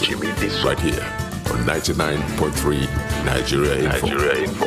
Disu, right here on 99.3 Nigeria Info.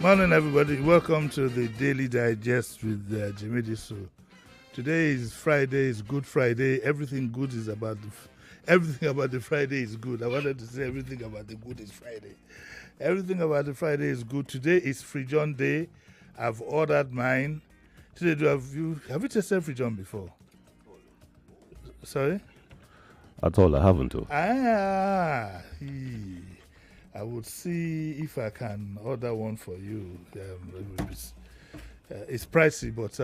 Morning, everybody. Welcome to the Daily Digest with Jimi Disu. Today is Friday. It's Good Friday. Everything good is about everything about the Friday is good. I wanted to say everything about the good is Friday. Everything about the Friday is good. Today is Free John Day. I've ordered mine. Today, have you tasted Free John before? Sorry? At all, I haven't. I would see if I can order one for you. It's pricey, but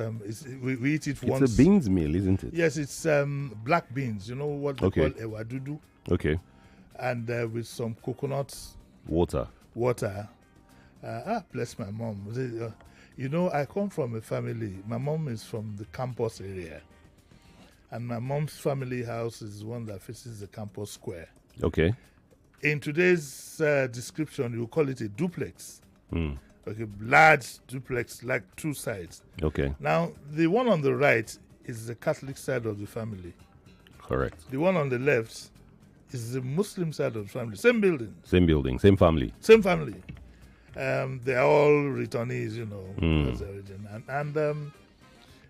we eat it once. It's a beans meal, isn't it? Yes, it's black beans. You know what they call ewadudu? Okay. And with some coconut water. Bless my mom. You know, I come from a family. My mom is from the campus area. And my mom's family house is one that faces the campus square. Okay. In today's description, you call it a duplex. Okay, large duplex, like two sides. Okay. Now, the one on the right is the Catholic side of the family. Correct. The one on the left is the Muslim side of the family. Same building. Same building, same family. Same family. They're all returnees, you know. As origin. And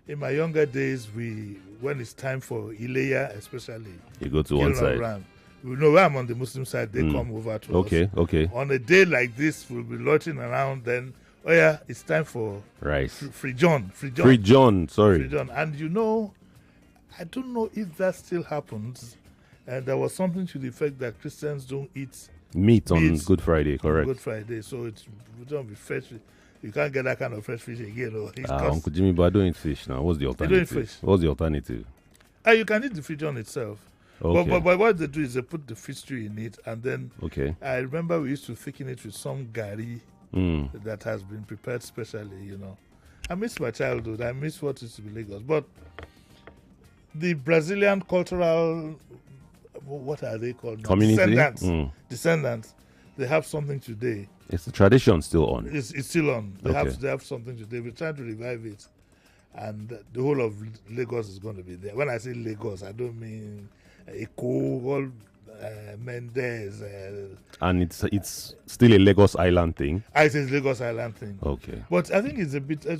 in my younger days, when it's time for Ileya, especially, you go to one side. Around, we know I'm on the Muslim side, they come over to us. Okay. On a day like this, we'll be loitering around, then, it's time for rice. Free John. And you know, I don't know if that still happens. There was something to the effect that Christians don't eat meat on Good Friday, correct? Good Friday, so we don't be fresh. You can't get that kind of fresh fish again. Uncle Jimmy, but I don't eat fish now. What's the alternative? You don't eat fish? What's the alternative? You can eat the Free John itself. Okay. But what they do is they put the fish stew in it, and then I remember we used to thicken it with some gari that has been prepared specially, you know. I miss my childhood. I miss what used to be Lagos. But the Brazilian cultural, what are they called? Community? Descendants. They have something today. Is the tradition still on? It's still on. They have something today. We're trying to revive it. And the whole of Lagos is going to be there. When I say Lagos, I don't mean Eko, Mendes. And it's still a Lagos Island thing? It's a Lagos Island thing. Okay. But I think it's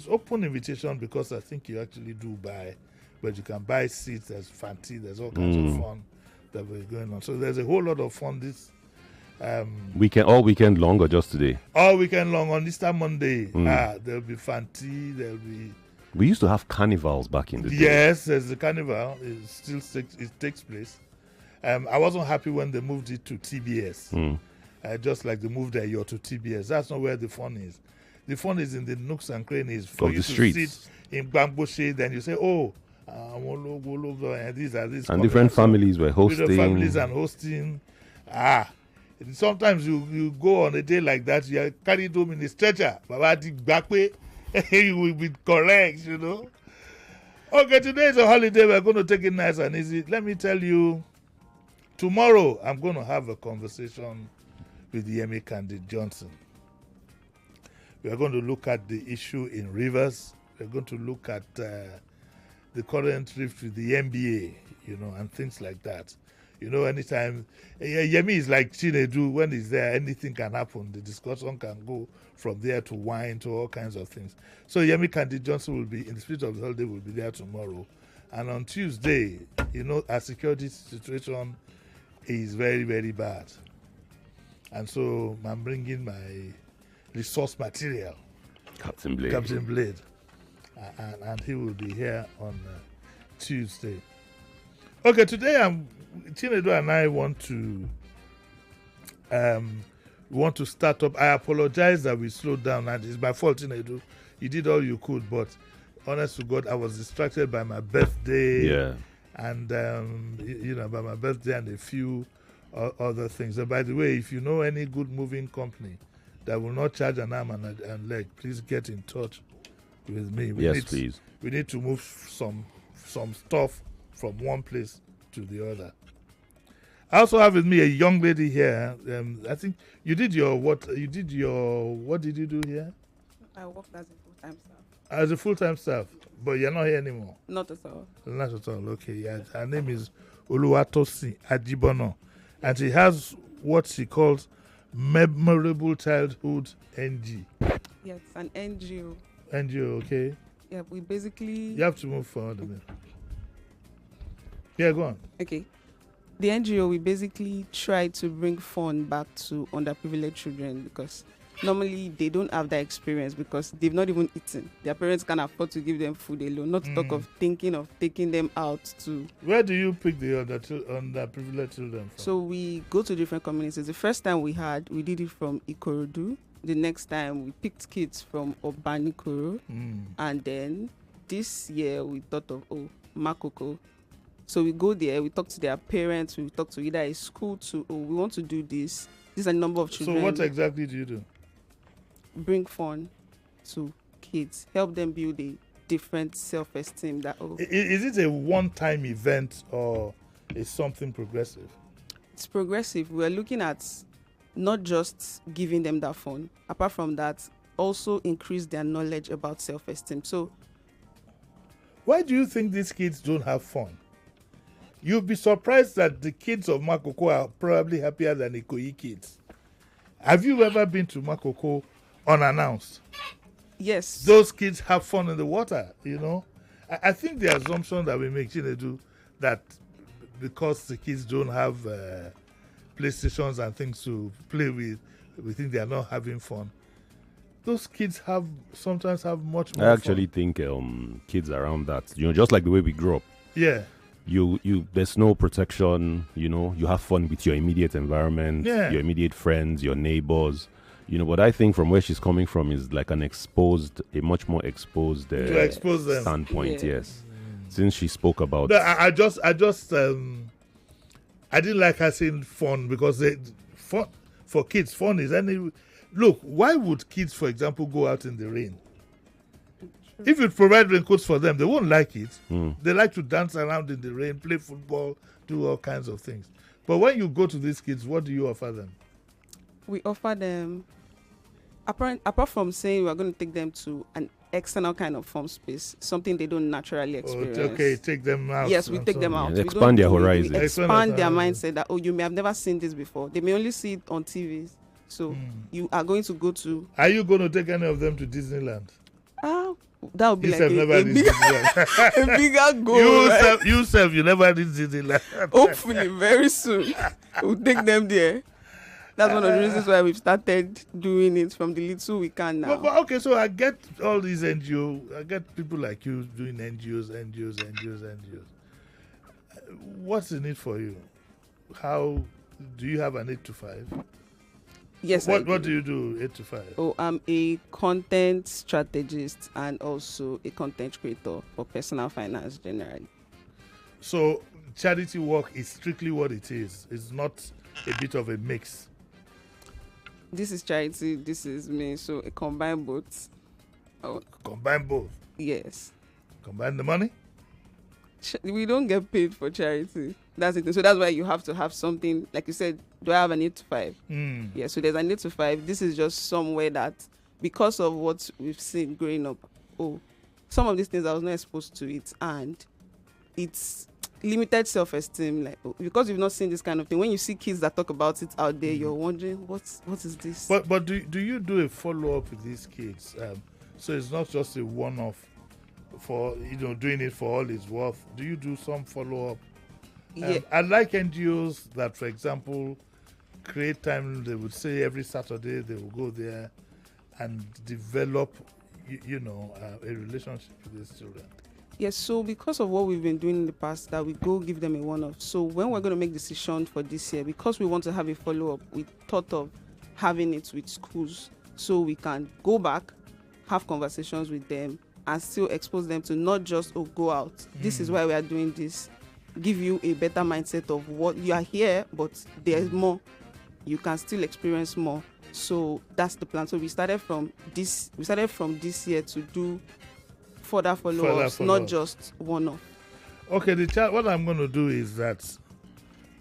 open invitation, because I think you actually do buy. But you can buy seats, there's fancy, there's all kinds of fun that we're going on. So there's a whole lot of fun this all weekend long, or just today? All weekend long on Easter Monday. There'll be fancy, there'll be... We used to have carnivals back in the day. Yes, there's a carnival. It takes place. I wasn't happy when they moved it to TBS. Just like they moved the Ayo to TBS. That's not where the fun is. The fun is in the nooks and crannies for of you the to streets. sit in bamboo shade, and you say, and these are these. And different families were hosting. Different families and hosting. Sometimes you go on a day like that, you are carried home in a stretcher. You will be correct, you know. Okay, today is a holiday. We're going to take it nice and easy. Let me tell you, tomorrow I'm going to have a conversation with Yemi Candid Johnson. We are going to look at the issue in Rivers. We're going to look at the current rift with the NBA, you know, and things like that. You know, anytime Yemi is like Chinedu, when he's there, anything can happen. The discussion can go from there to wine to all kinds of things. So Yemi Candid Johnson will be, in the spirit of the holiday, will be there tomorrow. And on Tuesday, you know, our security situation is very, very bad. And so I'm bringing my resource material, Captain Blade. And he will be here on Tuesday. Okay, today Chinedu and I want to start up. I apologize that we slowed down, and it's my fault, Chinedu. You did all you could, but honest to God, I was distracted by my birthday. Yeah. and by my birthday and a few other things. And by the way, if you know any good moving company that will not charge an arm and leg, please get in touch with me. Please. We need to move some stuff from one place to the other. I also have with me a young lady here. I think you did your what did you do here? I worked as a full-time staff. As a full-time staff, but you're not here anymore. Not at all. Not at all. Okay, yeah. Her name is Oluwatosin Ajibono, and she has what she calls Memorable Childhood NG. Yes, an NGO. NGO, okay. Yeah, we basically. You have to move forward a bit. Yeah, go on. Okay. The NGO, we basically try to bring fun back to underprivileged children because normally they don't have that experience because they've not even eaten. Their parents can't afford to give them food alone, not to talk of thinking of taking them out to. Where do you pick the underprivileged children from? So we go to different communities. The first time we did it from Ikorodu. The next time we picked kids from Obanikoro. And then this year we thought of, Makoko. So we go there, we talk to their parents, we talk to either a school we want to do this. These are a number of children. So what exactly do you do? Bring fun to kids, help them build a different self-esteem. Is it a one-time event or is something progressive? It's progressive. We're looking at not just giving them that fun. Apart from that, also increase their knowledge about self-esteem. So why do you think these kids don't have fun? You'll be surprised that the kids of Makoko are probably happier than the Ikoyi kids. Have you ever been to Makoko unannounced? Yes. Those kids have fun in the water, I think the assumption that we make, Chinedu, that because the kids don't have PlayStations and things to play with, we think they are not having fun. Those kids sometimes have much more I actually think kids around that, just like the way we grew up. Yeah. There's no protection, you have fun with your immediate environment, your immediate friends, your neighbors, but I think from where she's coming from is like a much more exposed to expose them standpoint. Yes. Since she spoke about I didn't like her saying fun because fun for kids, fun is look, why would kids, for example, go out in the rain? If you provide raincoats for them, they won't like it. They like to dance around in the rain, play football, do all kinds of things. But when you go to these kids, what do you offer them? We offer them, apart from saying we're going to take them to an external kind of fun space, something they don't naturally experience. Okay, take them out. Yes, we take them out. Yeah, expand their horizons. Expand their mindset that, you may have never seen this before. They may only see it on TVs. So you are going to go to... Are you going to take any of them to Disneyland? That would be you like a bigger goal. You never did Disneyland. Hopefully, very soon, we'll take them there. That's one of the reasons why we've started doing it from the little we can now. But okay, so I get all these NGOs. I get people like you doing NGOs. What's in it for you? How do you have an 8 to 5? Yes. What do you do 8 to 5? Oh, I'm a content strategist and also a content creator for personal finance generally. So charity work is strictly what it is. It's not a bit of a mix. This is charity, this is me. So a combine both. Combine both? Yes. Combine the money? We don't get paid for charity. That's it. So that's why you have to have something, like you said, do I have an 8 to 5? Yeah, so there's an 8 to 5. This is just somewhere that, because of what we've seen growing up, some of these things I was not exposed to it, and it's limited self-esteem. Like, because you've not seen this kind of thing, when you see kids that talk about it out there, you're wondering, what is this? But do you do a follow-up with these kids? So it's not just a one-off for, doing it for all it's worth. Do you do some follow-up? Yeah. I like NGOs that, for example, create time. They would say every Saturday they will go there and develop, a relationship with these children. Yes, so because of what we've been doing in the past, that we go give them a one-off. So when we're going to make decision for this year, because we want to have a follow-up, we thought of having it with schools so we can go back, have conversations with them, and still expose them to not just go out. This is why we are doing this. give you a better mindset of what you are here, but there's more. You can still experience more. So that's the plan. So we started from this year to do further follow-ups, not just one-off. Okay, what I'm going to do is that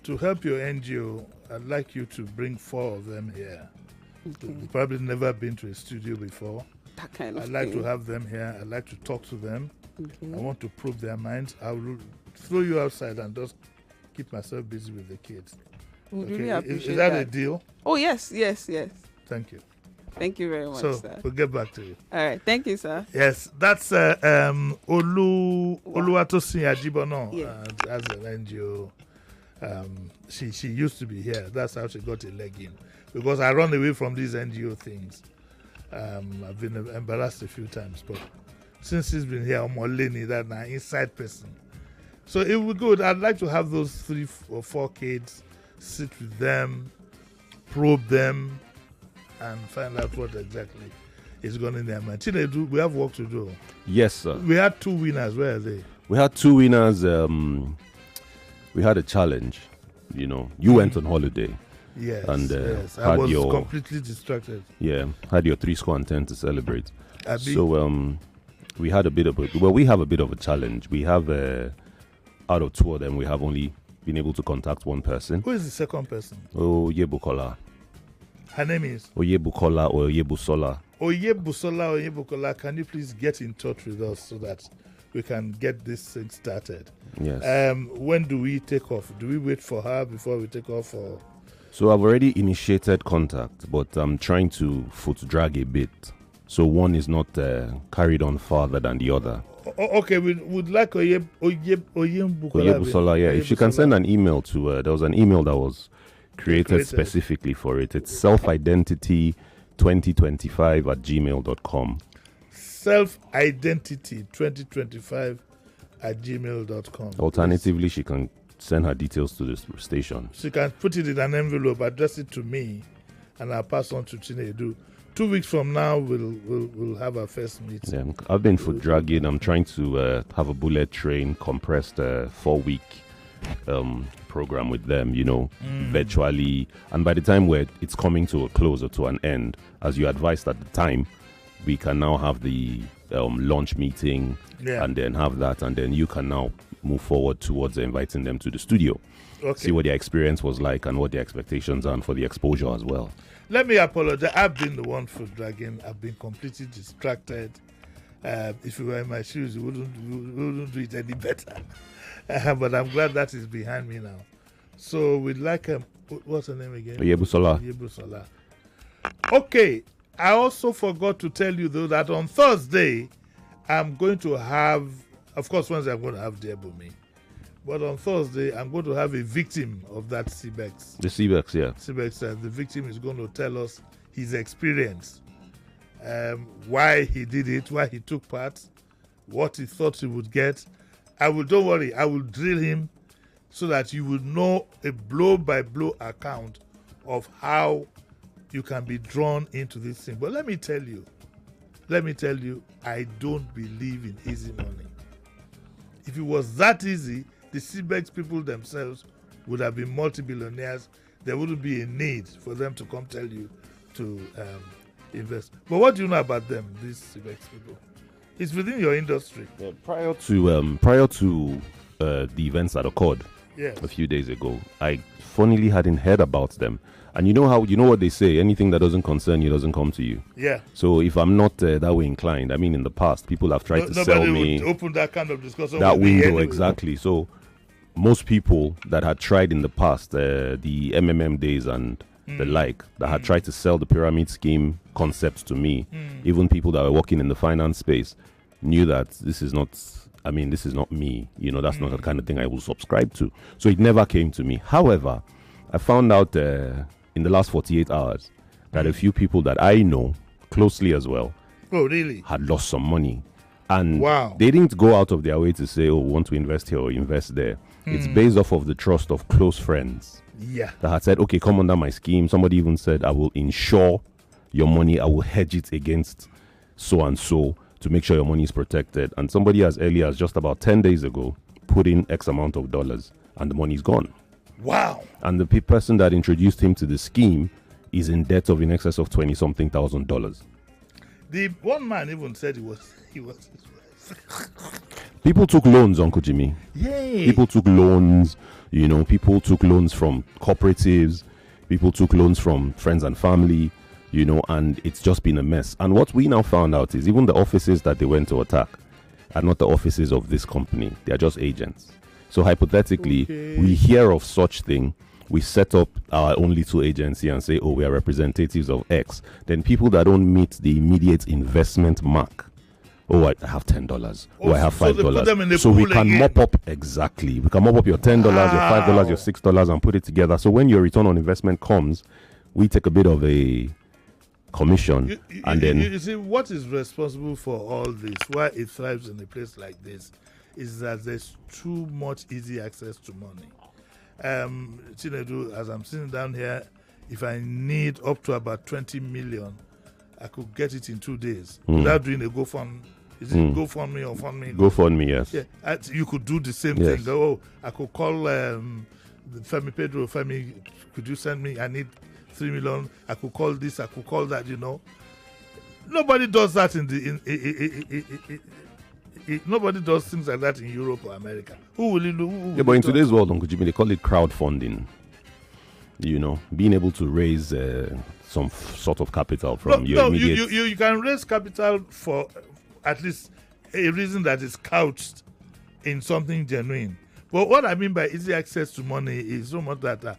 to help your NGO, I'd like you to bring 4 of them here. Okay. They've probably never been to a studio before. That kind of I'd like thing. to have them here. I'd like to talk to them. Okay. I want to probe their minds. I will throw you outside and just keep myself busy with the kids. Would Okay. really appreciate Is that a deal? Oh, yes. Thank you. Thank you very much, So sir. we'll get back to you. All right. Thank you, sir. Yes, that's Oluwatosin Ajibono Yeah. as an NGO. She used to be here. That's how she got a leg in. Because I run away from these NGO things. I've been embarrassed a few times, but since she's been here, I'm Oleni, that an inside person. So it would be good. I'd like to have those 3 or 4 kids, sit with them, probe them, and find out what exactly is going in their mind. Chinedu, we have work to do. Yes, sir. We had 2 winners. Where are they? We had 2 winners. We had a challenge. You went on holiday. Yes, And, yes. I had was your- completely distracted. Yeah, had your 3 score and 10 to celebrate. Abi? So we had we have a bit of a challenge. We have out of 2 of them, we have only been able to contact 1 person. Who is the second person? Oyebukola. Her name is Oyebukola or Oyebusola. Oyebukola. Can you please get in touch with us so that we can get this thing started? Yes. When do we take off? Do we wait for her before we take off? Or So I've already initiated contact, but I'm trying to foot drag a bit. So one is not carried on farther than the other. Okay, we would like Oyebukola. Oyebusola, yeah. If you can send an email to, there was an email that was created specifically for it. It's selfidentity2025@gmail.com. Selfidentity2025@gmail.com. Alternatively, she can send her details to the station. She can put it in an envelope, address it to me, and I'll pass on to Chinedu. 2 weeks from now, we'll have our first meeting. Yeah, I've been foot dragging. I'm trying to have a bullet train, compressed 4-week program with them, virtually. And by the time where it's coming to a close or to an end, as you advised at the time, we can now have the launch meeting and then have that. And then you can now move forward towards inviting them to the studio. Okay. See what their experience was like and what their expectations are and for the exposure as well. Let me apologize. I've been the one for dragging. I've been completely distracted. If you were in my shoes, you wouldn't do it any better. But I'm glad that is behind me now. So we'd like what's her name again? Oyebusola. Okay. I also forgot to tell you though that on Thursday I'm going to have, of course, Wednesday I'm going to have Diabumi. But on Thursday, I'm going to have a victim of that CBEX. The CBEX, yeah. CBEX, the victim is going to tell us his experience, why he did it, why he took part, what he thought he would get. Don't worry, I will drill him so that you will know a blow-by-blow account of how you can be drawn into this thing. But let me tell you, I don't believe in easy money. If it was that easy, the CBEX people themselves would have been multi-billionaires. There wouldn't be a need for them to come tell you to invest. But what do you know about them, these CBEX people? It's within your industry. Yeah, prior to the events that occurred a few days ago, I funnily hadn't heard about them. And you know what they say, anything that doesn't concern you doesn't come to you. Yeah. So if I'm not that way inclined, I mean, in the past, people have tried to sell me. Nobody would open that kind of discussion. That window, anyway. exactly. So most people that had tried in the past, the MMM days and the like, that had tried to sell the pyramid scheme concept to me, even people that were working in the finance space, knew that this is not me. That's not the kind of thing I will subscribe to. So it never came to me. However, I found out in the last 48 hours that a few people that I know closely as well had lost some money. And they didn't go out of their way to say, we want to invest here or invest there. It's based off of the trust of close friends that had said, okay, come under my scheme. Somebody even said, I will insure your money. I will hedge it against so and so to make sure your money is protected. And somebody as early as just about 10 days ago put in X amount of dollars, and the money's gone. Wow. And the person that introduced him to the scheme is in debt of in excess of $20-something thousand. The one man even said he was. People took loans, Uncle Jimmy. Yay. People took loans, people took loans from cooperatives, people took loans from friends and family, and it's just been a mess. And what we now found out is even the offices that they went to attack are not the offices of this company. They are just agents. So hypothetically, we hear of such thing, we set up our own little agency and say, oh, we are representatives of X. Then people that don't meet the immediate investment mark, oh, I have $10. Oh, I have $5. So we can mop up, exactly. We can mop up your $10, your $5, your $6 and put it together. So when your return on investment comes, we take a bit of a commission. You see, what is responsible for all this, why it thrives in a place like this, is that there's too much easy access to money. Chinedu, as I'm sitting down here, if I need up to about 20 million, I could get it in 2 days without doing a GoFundMe. Is it GoFundMe or FundMe? GoFundMe, yes. Yeah, you could do the same thing. Oh, I could call Femi Pedro. Femi, could you send me? I need 3 million. I could call this. I could call that. Nobody does that nobody does things like that in Europe or America. Who will you do? But in today's world, Uncle Jimmy, they call it crowdfunding. Being able to raise some sort of capital from your immediate. You can raise capital for at least a reason that is couched in something genuine. But what I mean by easy access to money is so much that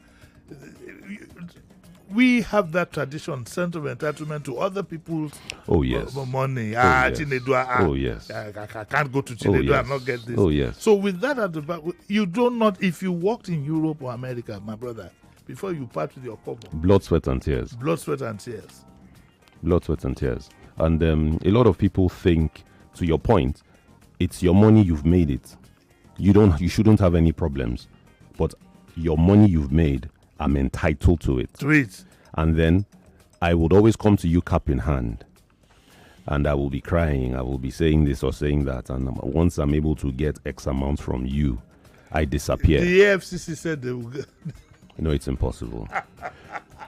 we have that tradition, sense of entitlement to other people's money. Yes. I can't go to Chinedu and not get this. Oh, yes. So with that at the back, you do not, if you worked in Europe or America, my brother, before you part with your cover. Blood, sweat, and tears. Blood, sweat, and tears. Blood, sweat, and tears. And a lot of people think, to your point, it's your money, you've made it. You shouldn't have any problems. But your money you've made, I'm entitled to it. And then I would always come to you cap in hand. And I will be crying. I will be saying this or saying that. And once I'm able to get X amount from you, I disappear. The AFCC said they will get... No, it's impossible.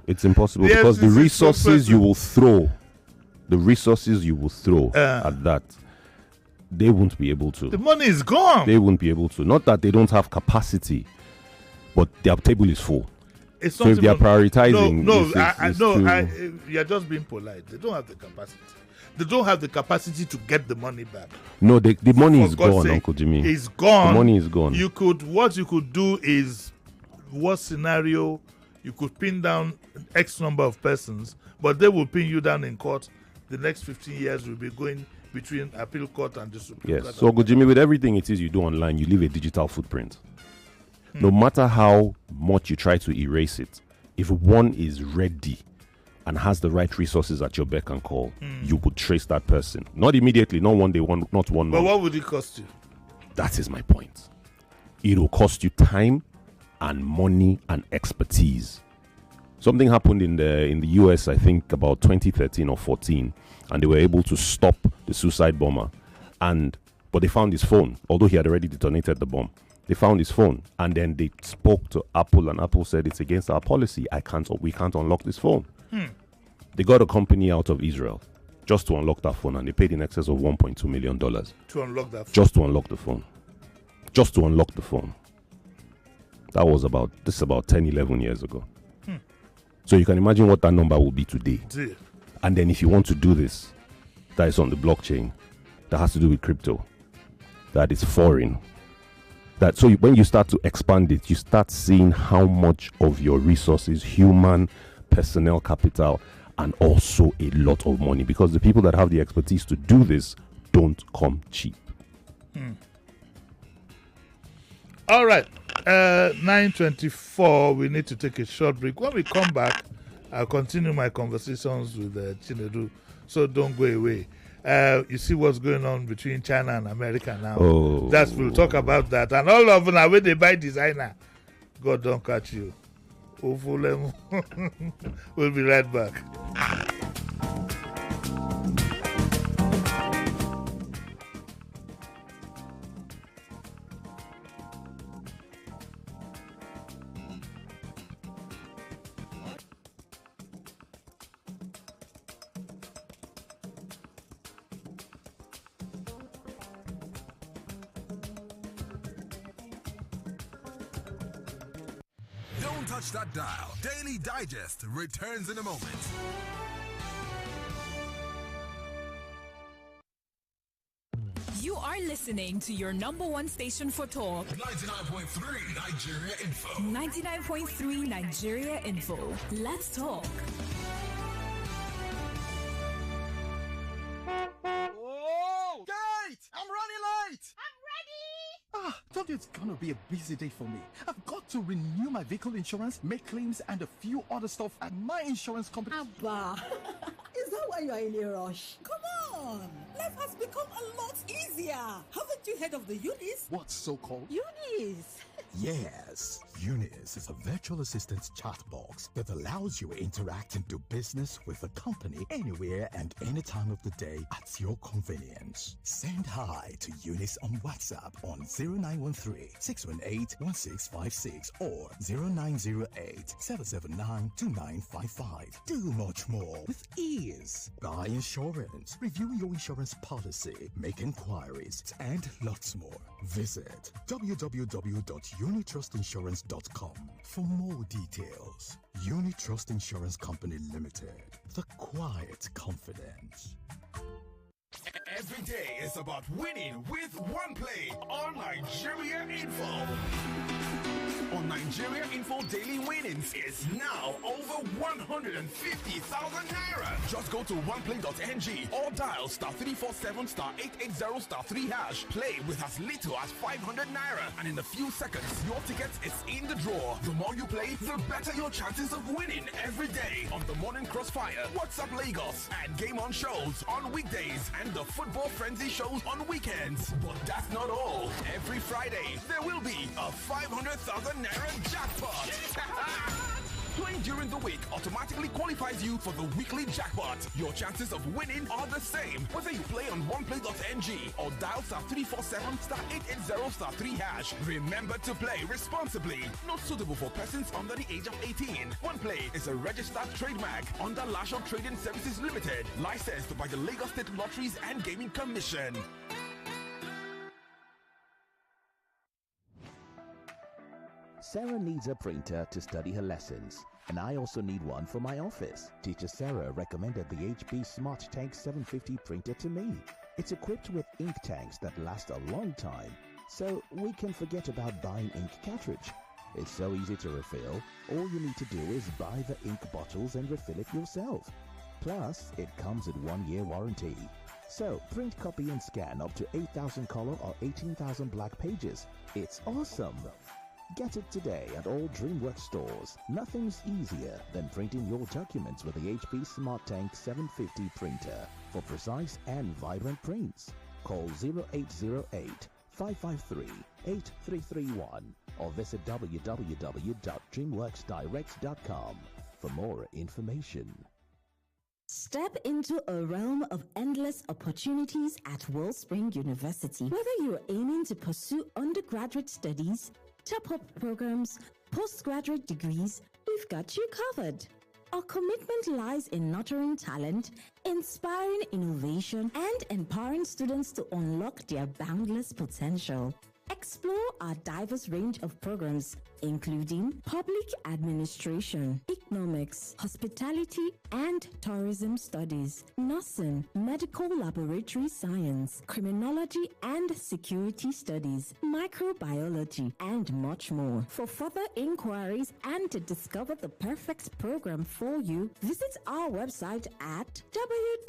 It's impossible because the resources you will throw, at that, they won't be able to. The money is gone. They won't be able to. Not that they don't have capacity, but their table is full. So if they are prioritizing, you're just being polite. They don't have the capacity. They don't have the capacity to get the money back. No, the money is gone, Uncle Jimmy. It's gone. The money is gone. What you could do is, worst scenario, you could pin down X number of persons, but they will pin you down in court. The next 15 years will be going between appeal court and the Supreme Court. Yes. So, Uncle Jimmy, with everything it is you do online, you leave a digital footprint. No matter how much you try to erase it, if one is ready and has the right resources at your beck and call, you could trace that person. Not immediately, not one day, not 1 month. But what would it cost you? That is my point. It will cost you time and money and expertise. Something happened in the US, I think about 2013 or 14, and they were able to stop the suicide bomber. But they found his phone, although he had already detonated the bomb. They found his phone, and then they spoke to Apple, and Apple said it's against our policy. We can't unlock this phone. They got a company out of Israel just to unlock that phone, and they paid in excess of $1.2 million to unlock that phone. Just to unlock the phone. Just to unlock the phone. That was about 10, 11 years ago. So you can imagine what that number will be today. And then if you want to do this, that is on the blockchain, that has to do with crypto, that is foreign. So when you start to expand it, you start seeing how much of your resources, human, personnel capital, and also a lot of money, because the people that have the expertise to do this don't come cheap. All right, 9:24. We need to take a short break. When we come back, I'll continue my conversations with Chinedu. So don't go away. You see what's going on between China and America now. We'll talk about that. And all of them, when they buy designer, God don't catch you. We'll be right back. Don't touch that dial. Daily Digest returns in a moment. You are listening to your number one station for talk. 99.3 Nigeria Info. 99.3 Nigeria Info. Let's talk. Oh, Kate! I'm running late! I'm ready! Told you it's gonna be a busy day for me. I've got to renew my vehicle insurance, make claims, and a few other stuff at my insurance company. Abba, is that why you're in a rush? Come on! Life has become a lot easier. Haven't you heard of the Unis? What's so called? Unis! Yes, Eunice is a virtual assistant chat box that allows you to interact and do business with the company anywhere and any time of the day at your convenience. Send hi to Eunice on WhatsApp on 0913-618-1656 or 0908-779-2955. Do much more with ease. Buy insurance, review your insurance policy, make inquiries, and lots more. Visit www.unitrustinsurance.com for more details. Unitrust Insurance Company Limited. The quiet confidence. Every day is about winning with one play on Nigeria Info. On Nigeria Info, daily winnings is now over 150,000 naira. Just go to oneplay.ng or dial *347 *880 *3#. Play with as little as 500 naira, and in a few seconds, your ticket is in the draw. The more you play, the better your chances of winning every day on the Morning Crossfire, WhatsApp Lagos, and Game On shows on weekdays, and the Football Frenzy shows on weekends. But that's not all. Every Friday, there will be a 500,000 naira jackpot. Playing during the week automatically qualifies you for the weekly jackpot. Your chances of winning are the same whether you play on oneplay.ng or dial *347 *880 *3#. Remember to play responsibly. Not suitable for persons under the age of 18. OnePlay is a registered trademark under Lasho Trading Services Limited, licensed by the Lagos State Lotteries and Gaming Commission. Sarah needs a printer to study her lessons, and I also need one for my office. Teacher Sarah recommended the HP Smart Tank 750 printer to me. It's equipped with ink tanks that last a long time, so we can forget about buying ink cartridge. It's so easy to refill. All you need to do is buy the ink bottles and refill it yourself. Plus, it comes with 1-year warranty. So, print, copy, and scan up to 8,000 color or 18,000 black pages. It's awesome! Get it today at all DreamWorks stores. Nothing's easier than printing your documents with the HP Smart Tank 750 printer for precise and vibrant prints. Call 0808-553-8331 or visit www.dreamworksdirect.com for more information. Step into a realm of endless opportunities at Wellspring University. Whether you're aiming to pursue undergraduate studies, top-up programs, postgraduate degrees, we've got you covered. Our commitment lies in nurturing talent, inspiring innovation, and empowering students to unlock their boundless potential. Explore our diverse range of programs, including public administration, economics, hospitality and tourism studies, nursing, medical laboratory science, criminology and security studies, microbiology, and much more. For further inquiries and to discover the perfect program for you, visit our website at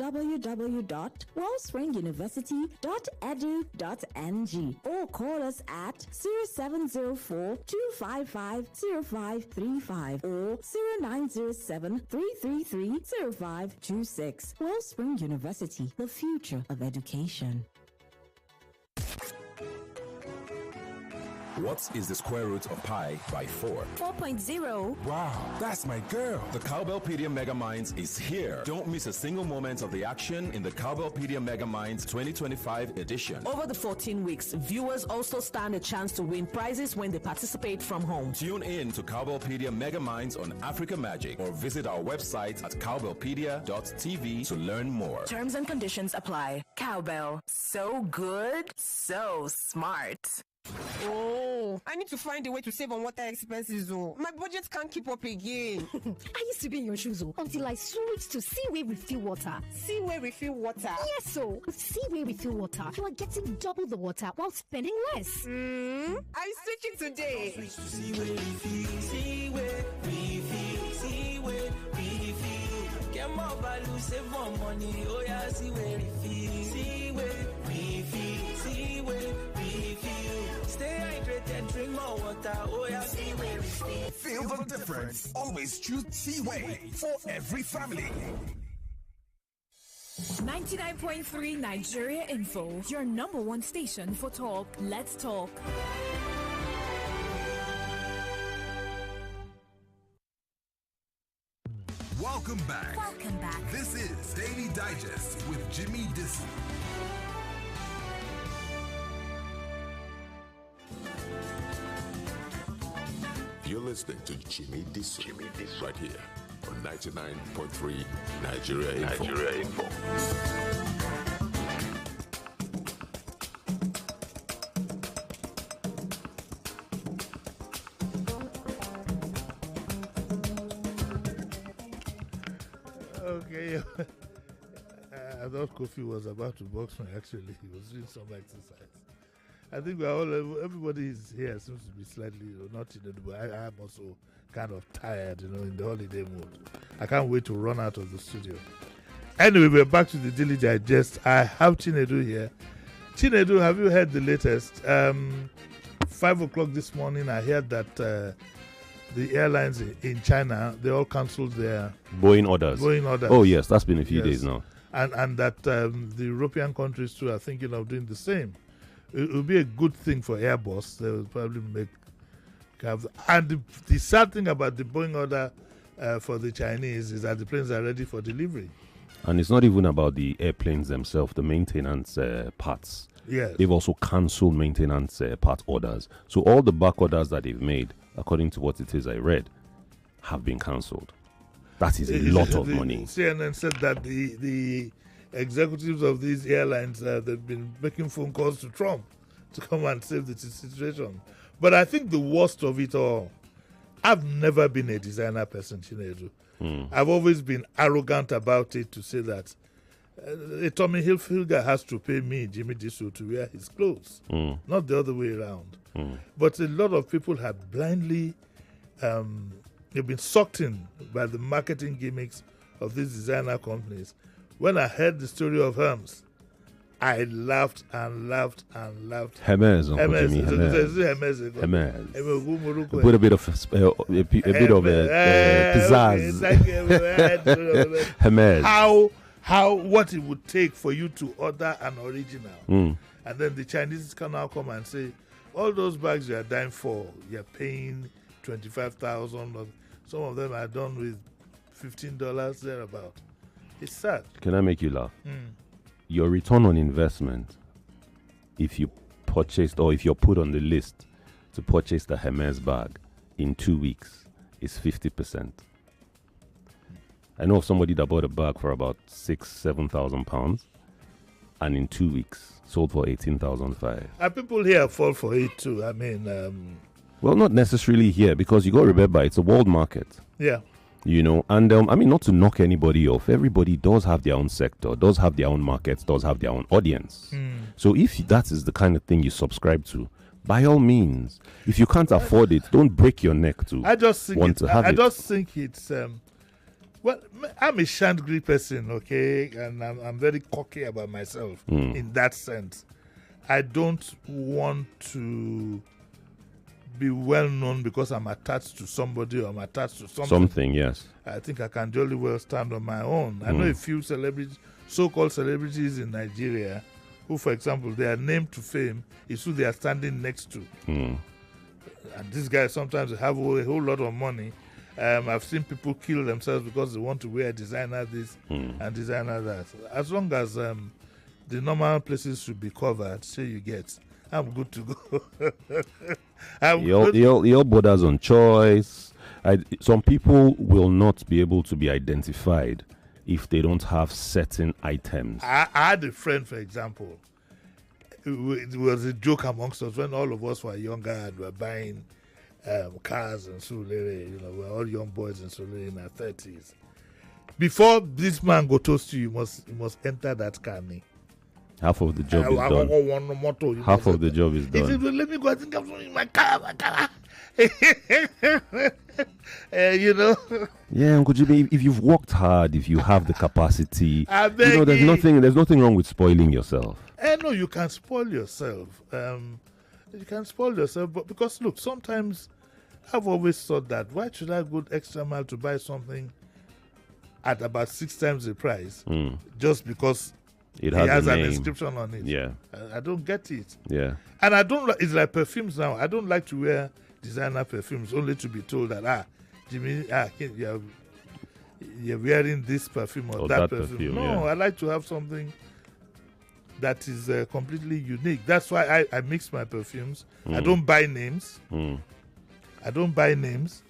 www.wellspringuniversity.edu.ng or call us at 0704-255-0535 or 0907-333-0526. Wellspring University, the future of education. What is the square root of pi by 4? 4.0. Wow, that's my girl. The Cowbellpedia Mega Minds is here. Don't miss a single moment of the action in the Cowbellpedia Mega Minds 2025 edition. Over the 14 weeks, viewers also stand a chance to win prizes when they participate from home. Tune in to Cowbellpedia Mega Minds on Africa Magic or visit our website at cowbellpedia.tv to learn more. Terms and conditions apply. Cowbell. So good, so smart. Oh, I need to find a way to save on water expenses. Oh, my budget can't keep up again. I used to be in your shoes until I switched to Seaway Refill Water. Seaway Refill Water? Yes, so with Seaway Refill Water, you are getting double the water while spending less. I'm switching today. Switch to Seaway Refill. Seaway Refill. Seaway Refill. Get more value, save more money. Oh yeah, Seaway Refill. Seaway Refill. Seaway Refill. Stay hydrated, drink more water. Oh yeah, Seaway Refill. Feel the difference. Always choose Seaway for every family. 99.3 Nigeria Info, your number one station for talk. Let's talk. Welcome back. Welcome back. This is Daily Digest with Jimi Disu. You're listening to Jimi Disu right here on 99.3 Nigeria Info. Okay. I thought Kofi was about to box me, actually. He was doing some exercise. I think everybody is here seems to be slightly, not in it, but I'm also kind of tired, in the holiday mood. I can't wait to run out of the studio. Anyway, we're back to the Daily Digest. I have Chinedu here. Chinedu, have you heard the latest? 5 o'clock this morning, I heard that the airlines in China, they all cancelled their Boeing orders. Oh, yes, that's been a few days now. And that the European countries too are thinking of doing the same. It will be a good thing for Airbus. They will probably make. And the sad thing about the Boeing order for the Chinese is that the planes are ready for delivery. And it's not even about the airplanes themselves, the maintenance parts. Yes. They've also cancelled maintenance part orders. So all the back orders that they've made, according to what it is I read, have been cancelled. That is a lot of money. CNN said that the executives of these airlines, they've been making phone calls to Trump to come and save the situation. But I think the worst of it all, I've never been a designer person, Chinedu. I've always been arrogant about it to say that Tommy Hilfiger has to pay me, Jimi Disu, to wear his clothes, not the other way around. But a lot of people have blindly, they've been sucked in by the marketing gimmicks of these designer companies. When I heard the story of Hermes, I laughed and laughed and laughed. Hermes. Hermes. Put a bit of pizzazz. Hermes. How what it would take for you to order an original, and then the Chinese can now come and say, all those bags you are dying for, you're paying 25,000. Some of them are done with $15 thereabout. It's sad. Can I make you laugh? Your return on investment, if you purchased or if you're put on the list to purchase the Hermes bag in 2 weeks, is 50%. I know of somebody that bought a bag for about £6,000-7,000, and in 2 weeks sold for 18,500. And people here fall for it too. I mean, well, not necessarily here, because you got to remember it's a world market. Yeah. And I mean, not to knock anybody off. Everybody does have their own sector, does have their own markets, does have their own audience. So if that is the kind of thing you subscribe to, by all means, if you can't afford it, don't break your neck to I just think want to have it. I just think it's well, I'm a Shandgri person, okay, and I'm very cocky about myself in that sense. I don't want to be well known because I'm attached to somebody or I'm attached to something. Something, yes. I think I can jolly well stand on my own. I know a few celebrities, so-called celebrities in Nigeria, who, for example, their name to fame is who they are standing next to. And these guys sometimes have a whole lot of money. I've seen people kill themselves because they want to wear designer this and designer that. As long as the normal places should be covered, say you get, I'm good to go. Your borders on choice. Some people will not be able to be identified if they don't have certain items. I had a friend, for example. it was a joke amongst us when all of us were younger and were buying cars in Sulere. You know, we're all young boys in Sulere in our 30s. Before this man go toast you, you must enter that car. Half of the job is done. Half of the job is done. He said, well, let me go. I think I'm in my car. You know. Yeah, Uncle Jimmy, if you've worked hard, if you have the capacity, I beg you know, there's nothing wrong with spoiling yourself. No, you can spoil yourself. You can spoil yourself, but because look, sometimes I've always thought that why should I go extra mile to buy something at about 6 times the price just because it has an inscription on it? Yeah, I don't get it. Yeah, and I don't. It's like perfumes now. I don't like to wear designer perfumes only to be told that Jimmy, you're wearing this perfume or that perfume. No, I like to have something that is completely unique. That's why I mix my perfumes. I don't buy names. I don't buy names.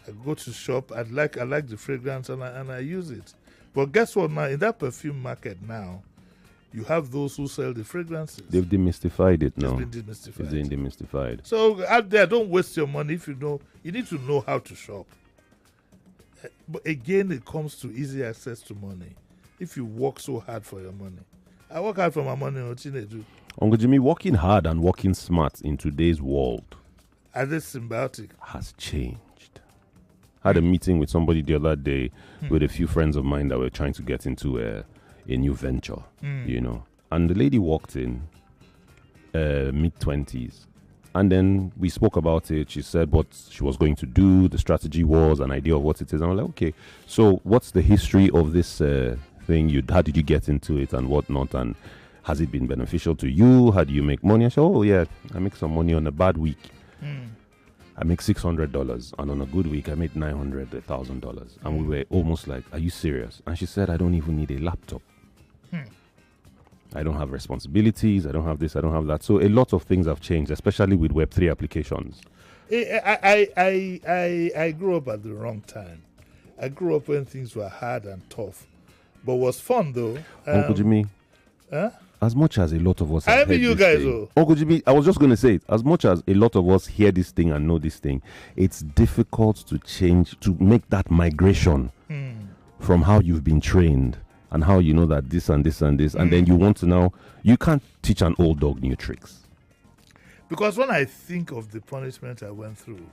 I go to shop. I like the fragrance and I use it. But guess what? Now in that perfume market now, you have those who sell the fragrances. They've demystified it now. It's been demystified. It's been demystified. So out there, don't waste your money. If you know, you need to know how to shop. But again, it comes to easy access to money. If you work so hard for your money. I work hard for my money. Uncle Jimmy, working hard and working smart in today's world as a symbiotic has changed. I had a meeting with somebody the other day with a few friends of mine that were trying to get into a new venture, you know. And the lady walked in, mid-20s. And then we spoke about it. She said what she was going to do, the strategy was, an idea of what it is. And I'm like, okay, so what's the history of this thing? How did you get into it and whatnot? And has it been beneficial to you? How do you make money? I said, oh, yeah, I make some money on a bad week. I make $600. And on a good week, I made $900, $1,000. And we were almost like, are you serious? And she said, I don't even need a laptop. I don't have responsibilities. I don't have this. I don't have that. So a lot of things have changed, especially with Web3 applications. I grew up at the wrong time. I grew up when things were hard and tough, but was fun though. Uncle Jimmy, as much as a lot of us have heard you guys, Uncle Jimmy, I was just going to say it. As much as a lot of us hear this thing and know this thing, it's difficult to change, to make that migration from how you've been trained. And how you know that this and this and this, and then you want to now, you can't teach an old dog new tricks. Because when I think of the punishment I went through,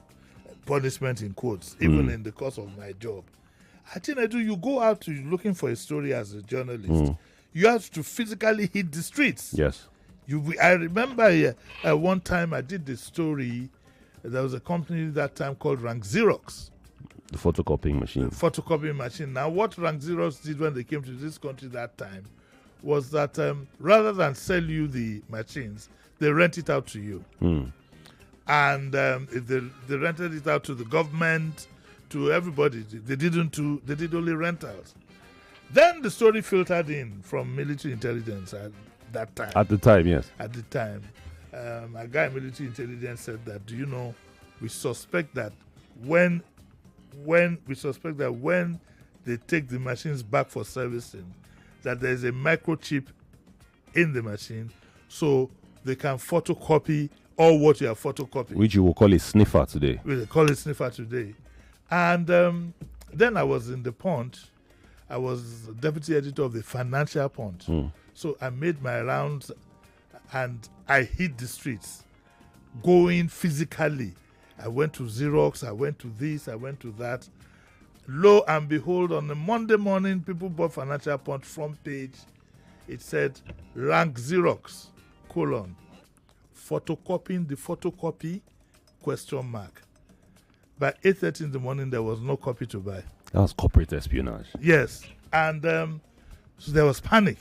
punishment in quotes, even in the course of my job, I think you go out to looking for a story as a journalist. You have to physically hit the streets. Yes. I remember one time I did the story. There was a company that time called Rank Xerox. The photocopying machine. Photocopying machine. Now, what Rank Xerox did when they came to this country that time was that rather than sell you the machines, they rent it out to you. And they rented it out to the government, to everybody. They did only rentals. Then the story filtered in from military intelligence at that time. At the time, yes. At the time. A guy in military intelligence said that, do you know, we suspect that when they take the machines back for servicing, that there's a microchip in the machine, so they can photocopy all what you are photocopying. Which you will call a sniffer today. We call it sniffer today. And then I was in the Punch. I was deputy editor of the Financial Punch. So I made my rounds and I hit the streets, going physically. I went to Xerox, I went to this, I went to that. Lo and behold, on a Monday morning, people bought Financial Punch front page. It said, Rank Xerox, : photocopying the photocopy, ? By 8:30 in the morning, there was no copy to buy. That was corporate espionage. Yes. And so there was panic.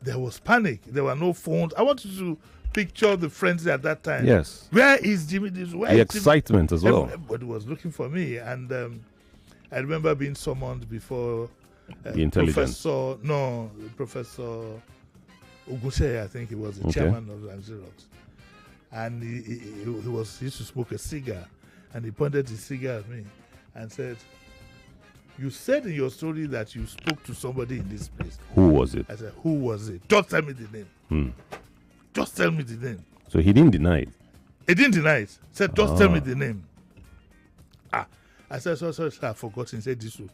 There was panic. There were no phones. I want you to picture the frenzy at that time. Yes. Where is Jimi Disu? The excitement as well. Everybody was looking for me. And I remember being summoned before the intelligence. Professor Ogunseyi, I think he was the chairman of Xerox. And he used to smoke a cigar. And he pointed his cigar at me and said, You said in your story that you spoke to somebody in this place. Who was it? I said, who was it? Just tell me the name. Just tell me the name. So he didn't deny it? He didn't deny it. He said, just tell me the name. I said, sorry, I've forgotten. He said, Disu.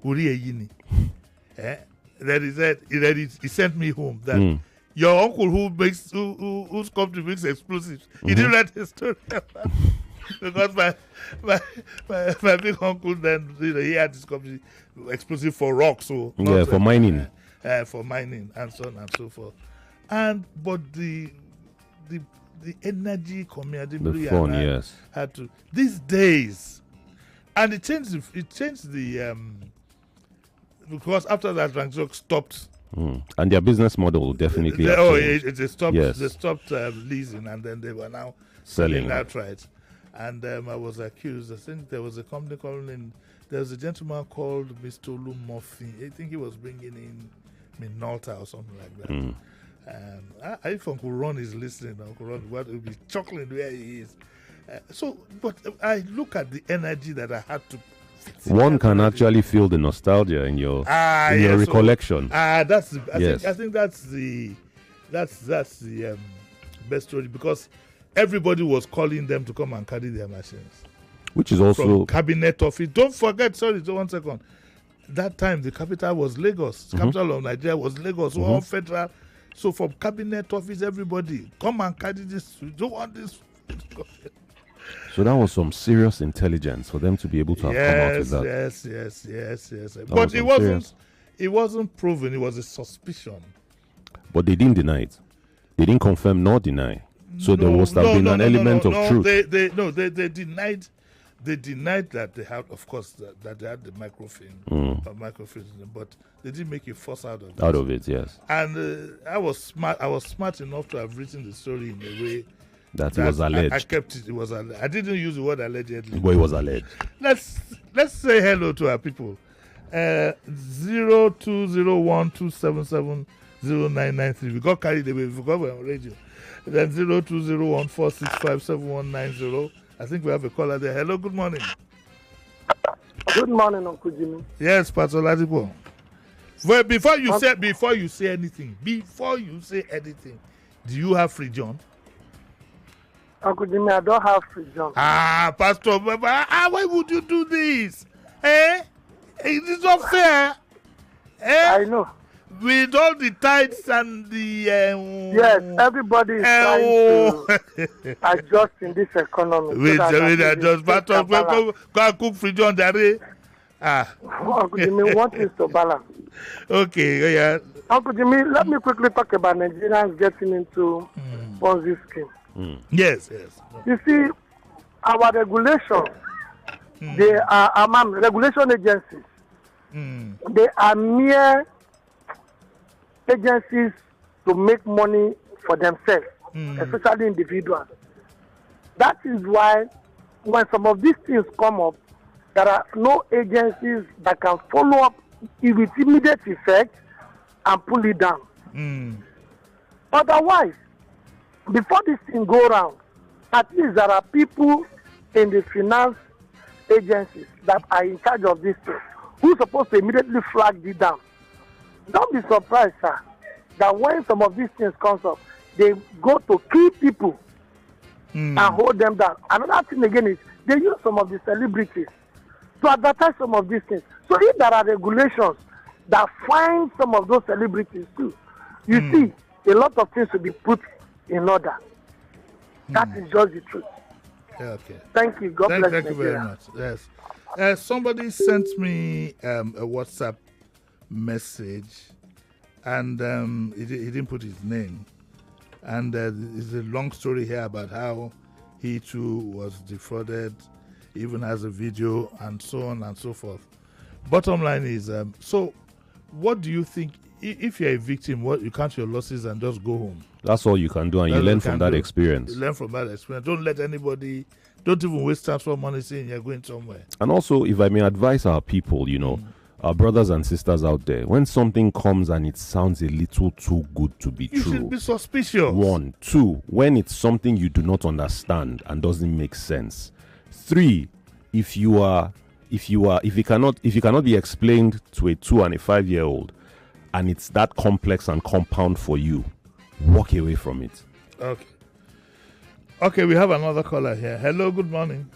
Uri Eyini. Then he said, he sent me home that your uncle whose company makes explosives, he didn't write his story about because my big uncle then he had this company explosive for rock, so for mining. For mining and so on and so forth. But the energy the fun, yes. Had to these days, and it changed the because after that Rangzok stopped. And their business model definitely. They stopped. Yes. They stopped leasing, and then they were now selling outright. And I was accused. I think there was a company calling in. There was a gentleman called Mr. Olu Murphy. I think he was bringing in Minolta or something like that. If Uncle Ron is listening, Uncle Ron will be chuckling where he is. But I look at the energy that I had to. One can actually feel the nostalgia in your recollection. I think that's the best story, because everybody was calling them to come and carry their machines. Which is also from cabinet office. Don't forget, sorry, 1 second. That time the capital was Lagos. The capital of Nigeria was Lagos. All federal. So from cabinet office, everybody come and carry this. You don't want this. So that was some serious intelligence for them to be able to have come out with that. Yes. But it wasn't proven. It was a suspicion. But they didn't deny it. They didn't confirm nor deny. So there must have been an element of truth. They denied. They denied that they had, of course, that they had the microfilm, but they didn't make a fuss out of it. Out of it, yes. And I was smart. I was smart enough to have written the story in a way that it was alleged. I kept it. It was. I didn't use the word allegedly. But it was alleged. Let's say hello to our people. 020127709993. We got carried away. We forgot we're on radio. Then 020146579190. I think we have a caller there. Hello, good morning. Good morning, Uncle Jimmy. Yes, Pastor Ladipo. Well, before you say anything, do you have free John? Uncle Jimmy, I don't have free John. Pastor, why would you do this? It is not fair. I know. With all the tithes and the yes, everybody is trying to adjust in this economy. Pastor, go and cook free John, Daddy. Uncle Jimmy, what is to balance? Okay, yeah. Uncle Jimmy, let me quickly talk about Nigerians getting into Ponzi scheme. Yes. You see, our regulation, they are regulation agencies. They are mere agencies to make money for themselves, especially individuals. That is why when some of these things come up, there are no agencies that can follow up with immediate effect and pull it down. Otherwise, before this thing go around, at least there are people in the finance agencies that are in charge of this thing who are supposed to immediately flag it down. Don't be surprised, sir, that when some of these things comes up, they go to kill people and hold them down. Another thing again is they use some of the celebrities to advertise some of these things. So if there are regulations that find some of those celebrities too, you see, a lot of things will be put in order. That is just the truth. Yeah, okay. Thank you. God bless you. Thank you very much. Yes. Somebody sent me a WhatsApp message, and he didn't put his name. And there's a long story here about how he too was defrauded, even has a video, and so on and so forth. Bottom line is, so what do you think? If you're a victim, you count your losses and just go home. That's all you can do, and you learn from that experience. You learn from that experience. Don't let anybody, don't even waste transfer money saying you're going somewhere. And also, if I may advise our people, our brothers and sisters out there, when something comes and it sounds a little too good to be true, you should be suspicious. 1, 2, when it's something you do not understand and doesn't make sense. 3, if you are if it cannot be explained to a 2 and a 5-year-old, and it's that complex and compound for you, walk away from it. Okay, we have another caller here. Hello, good morning.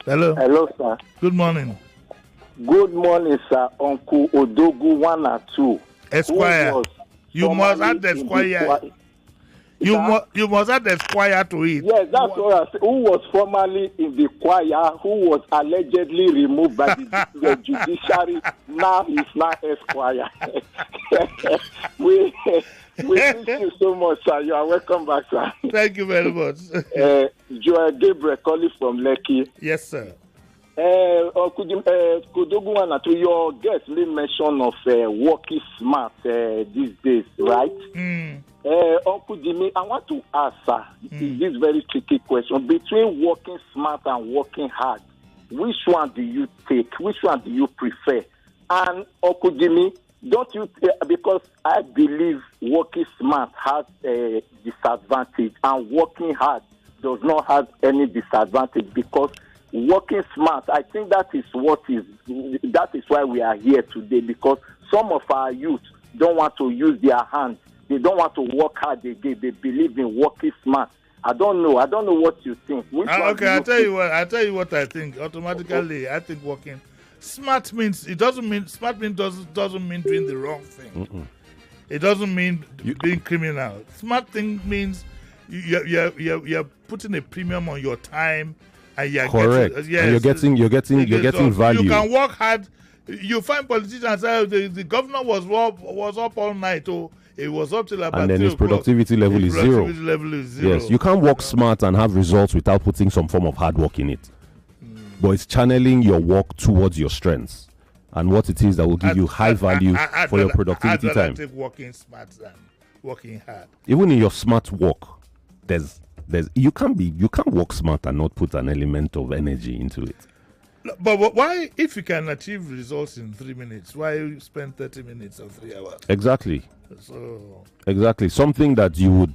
Hello. Hello, sir. Good morning. Good morning, sir. Uncle Odogu 1 or 2. Esquire. You must add the Esquire. You must add the Esquire to it. Yes, that's what I said. Who was formerly in the choir, who was allegedly removed by the judiciary. Now he's not Esquire. We thank you so much, sir. You are welcome back, sir. Thank you very much. Joel Gabriel calling from Lekki. Yes, sir. Kudogu, your guest made mention of working smart these days, right? Uncle Jimmy, I want to ask, sir, this very tricky question. Between working smart and working hard, which one do you take? Which one do you prefer? And Uncle Jimmy, don't you, because I believe working smart has a disadvantage and working hard does not have any disadvantage, because working smart, I think that is why we are here today, because some of our youth don't want to use their hands. They don't want to work hard. They believe in working smart. I don't know what you think. I'll tell you what I think. Automatically, I think working smart means doesn't mean doing the wrong thing. It doesn't mean being criminal. Smart thing means you're putting a premium on your time. And you're correct. You're getting value. You can work hard. You find politicians say the governor was up all night, or it was up till about, and then his productivity level is zero. Yes, you can't work smart and have results without putting some form of hard work in it. But it's channeling your work towards your strengths and what it is that will give you high value for your productivity time. I take working smart than working hard. Even in your smart work, you can't work smart and not put an element of energy into it. But why, if you can achieve results in 3 minutes, why you spend 30 minutes or 3 hours? Exactly. So exactly, something that you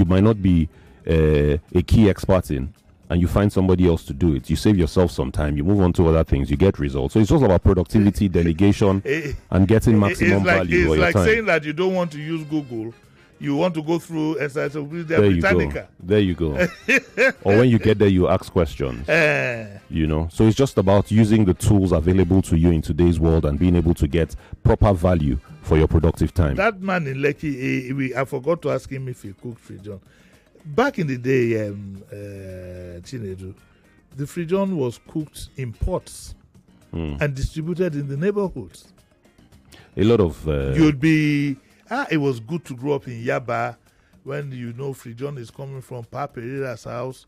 might not be a key expert in, and you find somebody else to do it. You save yourself some time. You move on to other things. You get results. So it's just about productivity, delegation, and getting maximum value for your time. It's like saying that you don't want to use Google. You want to go through Encyclopedia Britannica. There you go. Or when you get there, you ask questions. So it's just about using the tools available to you in today's world and being able to get proper value for your productive time. That man in Lekki, I forgot to ask him if he cooked frijon. Back in the day, Chinedu, the frijon was cooked in pots and distributed in the neighborhoods. A lot of you'd be. It was good to grow up in Yaba when you know frijon is coming from Pa Pereira's house,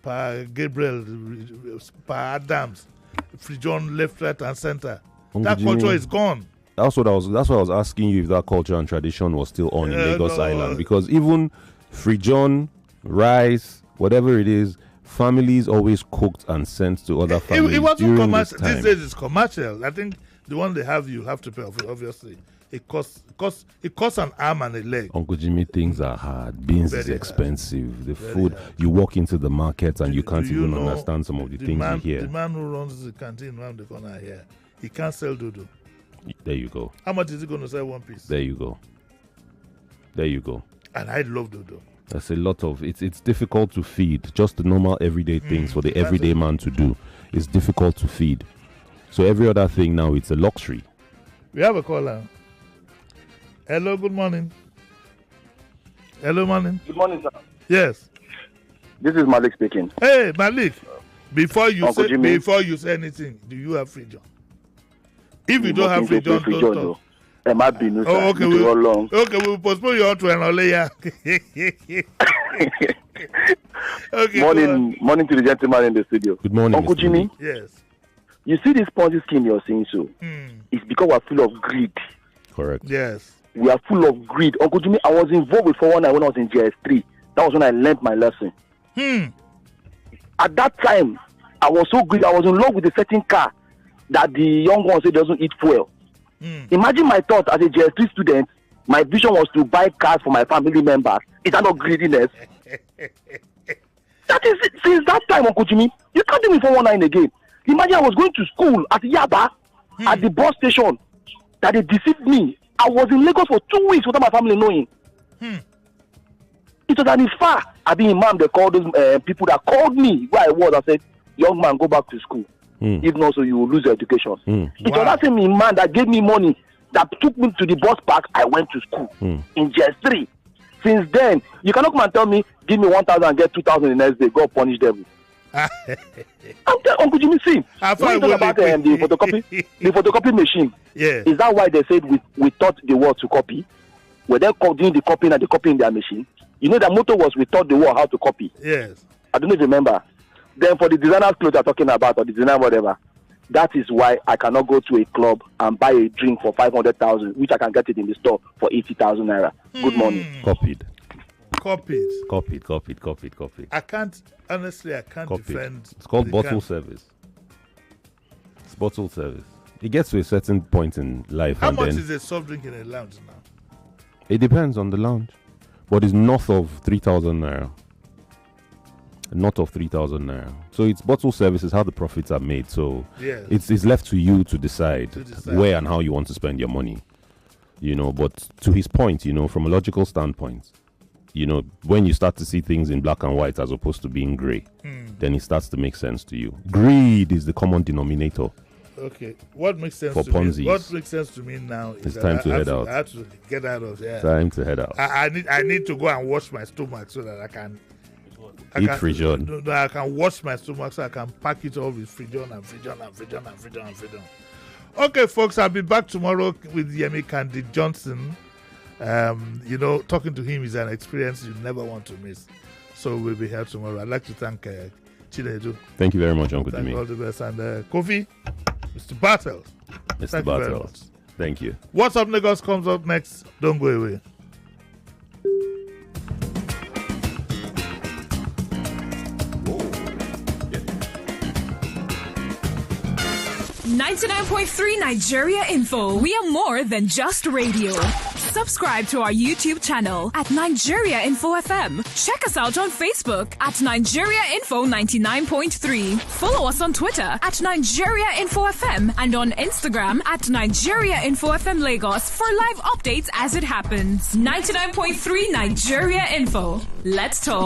Pa Gabriel, Pa Adams. Frijon left, right, and center. That culture is gone. That's what I was asking you, if that culture and tradition was still on in Lagos Island, because even frijon, rice, whatever it is, families always cooked and sent to other families. It wasn't commercial. These days it's commercial. I think the one they have, you have to pay, obviously. It costs an arm and a leg. Uncle Jimmy, things are hard. Beans is expensive. The food, you walk into the market and you can't even understand some of the things you hear. The man who runs the canteen around the corner here, he can't sell dodo. There you go. How much is he going to sell one piece? There you go. And I love dodo. That's a lot of it's difficult to feed. Just the normal everyday things for the everyday man to do. It's difficult to feed. So every other thing now, it's a luxury. We have a caller. Hello, good morning. Hello, morning. Good morning, sir. Yes. This is Malik speaking. Hey, Malik. Before you say anything, do you have frijon? If you don't have frijon, don't talk. Okay, we'll postpone you on to another layer. Okay. Morning to the gentleman in the studio. Good morning, Uncle Jimmy. Yes. You see this Ponzi scheme you're saying so? It's because we're full of greed. Correct. Yes. We are full of greed. Uncle Jimmy, I was involved with 419 when I was in JS3. That was when I learned my lesson. At that time, I was so greedy. I was in love with a certain car that the young one said doesn't eat fuel. Imagine my thought as a JS3 student. My vision was to buy cars for my family members. Is that not greediness? That is since that time, Uncle Jimmy. You can't do me 419 again. Imagine I was going to school at Yaba, at the bus station, that they deceived me. I was in Lagos for 2 weeks without my family knowing. It was an ifá. I mean, imam, they called those people that called me where I was. I said, young man, go back to school. If not, so you will lose your education. It was that same man that gave me money, that took me to the bus park. I went to school in JS3. Since then, you cannot come and tell me, give me 1,000 and get 2,000 the next day. God punish them. I'm telling Uncle Jimmy, see, when you talk about the photocopy machine, is that why they said we taught the world to copy? Were they doing the copying and the copying their machine? You know, the motto was we taught the world how to copy. Yes. I don't know if you remember. Then for the designer's clothes you're talking about, or the designer whatever, that is why I cannot go to a club and buy a drink for 500,000, which I can get it in the store for 80,000 naira. Good morning. Copied. Copied. I can't defend. It's called bottle service. It's bottle service. It gets to a certain point in life. How much is a soft drink in a lounge now? It depends on the lounge, but it's north of 3,000 naira. North of 3,000 naira. So it's bottle service is how the profits are made. So it's left to you to decide where and how you want to spend your money. You know, but to his point, you know, from a logical standpoint, you know, when you start to see things in black and white as opposed to being gray, then it starts to make sense to you. Greed is the common denominator. Okay, what makes sense for to Ponzi's. me? What makes sense to me now is it's time to head out. I have to get out of here. Time to head out. I need to go and wash my stomach so that I can eat frijon. No, I can wash my stomach so I can pack it all with frijon. Okay, folks, I'll be back tomorrow with Yemi Candy Johnson. You know, talking to him is an experience you never want to miss. So we'll be here tomorrow. I'd like to thank Chinedu. Thank you very much, Uncle Jimmy. All the best. And Kofi, Mr. Bartels. Mr. Bartels. Thank you. What's Up Lagos comes up next. Don't go away. 99.3 Nigeria Info. We are more than just radio. Subscribe to our YouTube channel at Nigeria Info FM. Check us out on Facebook at Nigeria Info 99.3. Follow us on Twitter at Nigeria Info FM and on Instagram at Nigeria Info FM Lagos for live updates as it happens. 99.3 Nigeria Info. Let's talk.